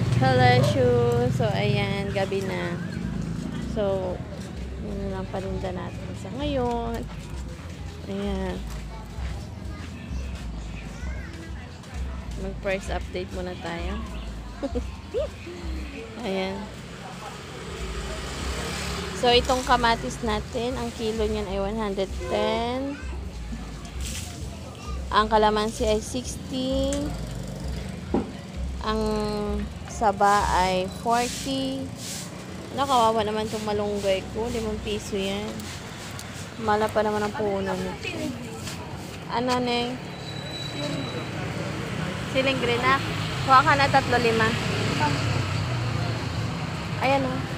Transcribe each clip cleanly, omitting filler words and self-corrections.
Kabarat Kalashu. So, ayan, gabi na. So, yun na lang paninda natin sa ngayon. Ayan. Mag-price update muna tayo. Ayan. So, itong kamatis natin, ang kilo niyan ay 110. Ang kalamansi ay 60. Ang saba ay 40. Nakawawa naman itong malunggay ko. 5 piso yan. Mala pa naman ang puno nito. Ano, Neng? Siling green na. Kuha ka na 3-5. Ayan o.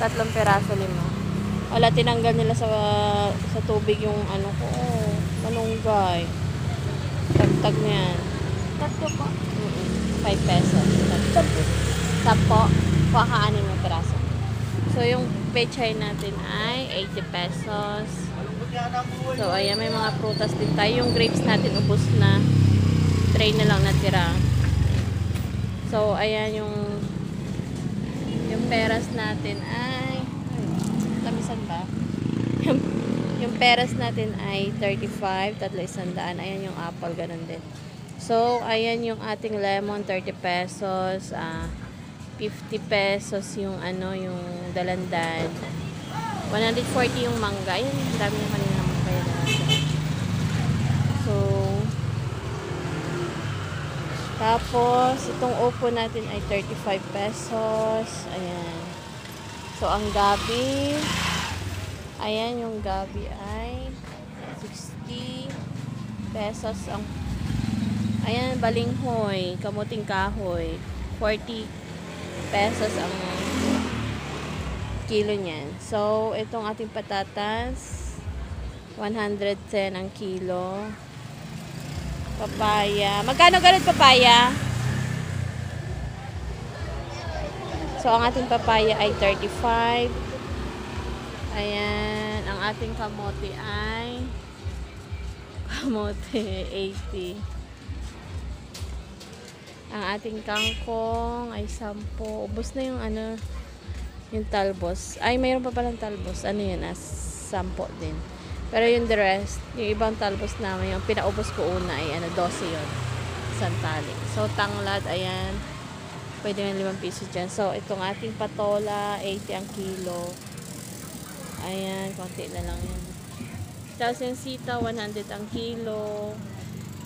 3 peraso 5. Wala, tinanggal nila sa tubig yung ano ko. Oh, malunggay. Tagtag na yan. 3 po. 5 pesos. 10. Kuha ka 6 na peraso. So, yung pechay natin ay 80 pesos. So, ayan, may mga prutas din tayo. Yung grapes natin, ubos na. Tray na lang natira. So, ayan yung peras natin ay tamisan ba? yung peras natin ay 35, 300. Ayan yung apple, ganun din. So, ayan yung ating lemon, 30 pesos. 50 pesos yung ano, yung dalandan. 140 yung mangga. Ayan, dami yung kanina naman kaya natin. So, tapos, itong upo natin ay 35 pesos. Ayan. So, ang gabi, ayan yung gabi ay 60 pesos. Ayan, balinghoy, kamuting kahoy, 40 pesos ang kilo niyan. So, itong ating patatas, 110 ang kilo. Papaya. Magkano ganun papaya? So, ang ating papaya ay 35. Ayan. Ang ating kamote ay 80. Ang ating kangkong ay 10. Ubus na yung ano, yung talbos. Ay, mayroon pa palang talbos. Ano yun? 10 din. Pero yung the rest, yung ibang talbos namin, yung pinaubos ko una ay 12 yun. Isang tali. So, tanglad, ayan. Pwede nga 5 piso dyan. So, itong ating patola, 80 ang kilo. Ayan, konti na lang yan. Tapos yung sita, 100 ang kilo.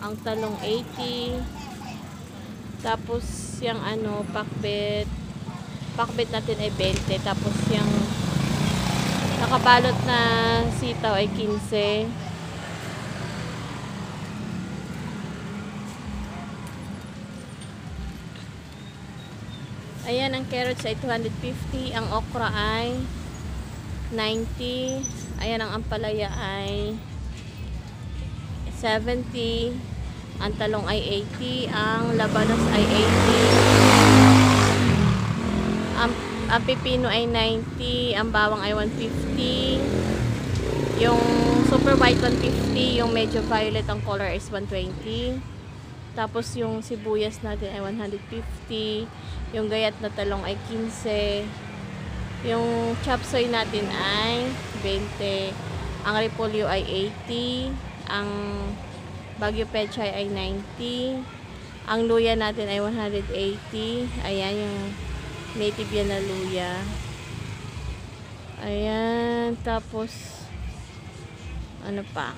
Ang talong, 80. Tapos, yung ano, pakbet. Pakbet natin ay 20. Tapos, yung nakabalot na sitaw ay 15. Ayan, ang carrots ay 250. Ang okra ay 90. Ayan, ang ampalaya ay 70. Ang talong ay 80. Ang labanos ay 80. Ang pipino ay 90. Ang bawang ay 150. Yung super white 150. Yung medyo violet ang color is 120. Tapos yung sibuyas natin ay 150. Yung gayat na talong ay 15. Yung chop suey natin ay 20. Ang repolyo ay 80. Ang bagyo pechay ay 90. Ang luya natin ay 180. Ayan yung native yan na luya. Ayan. Tapos, ano pa?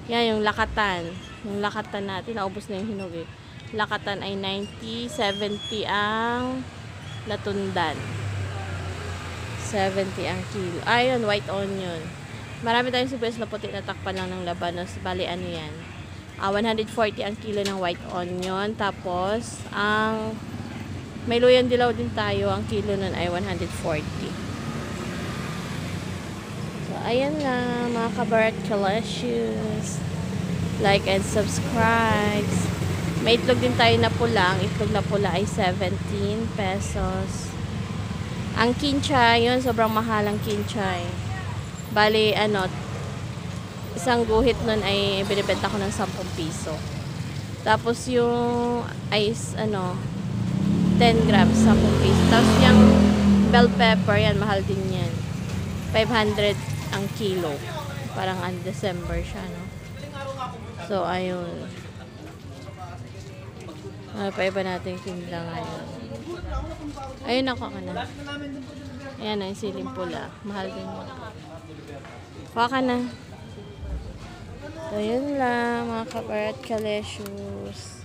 Yan, yung lakatan. Yung lakatan natin, naubos na yung hinog eh. Lakatan ay 90. 70 ang latundan. 70 ang kilo. Ayun, white onion. Marami tayong sibuyas na puti na takpan lang ng labanos. Bali, ano yan? 140 ang kilo ng white onion. Tapos, ang may luyang dilaw din tayo. Ang kilo nun ay 140. So, ayan na mga kabarat kalashus. Like and subscribe. May itlog din tayo na pula. Ang itlog na pula ay 17 pesos. Ang kinchay, yun, sobrang mahal ang kinchay. Bali, ano, isang guhit nun ay binibenta ko ng 10 piso. Tapos yung ice, 10 grams, 10 piece. Tapos yung bell pepper, yan, mahal din yan. 500 ang kilo. Parang December siya, no? So, ayun. Pa iba natin tinda ngayon. Ayun ako ka na. Ayan na, yung siling pula. Mahal din mo. Kuha ka na. So, yun lang, mga kaparat kalesyoos.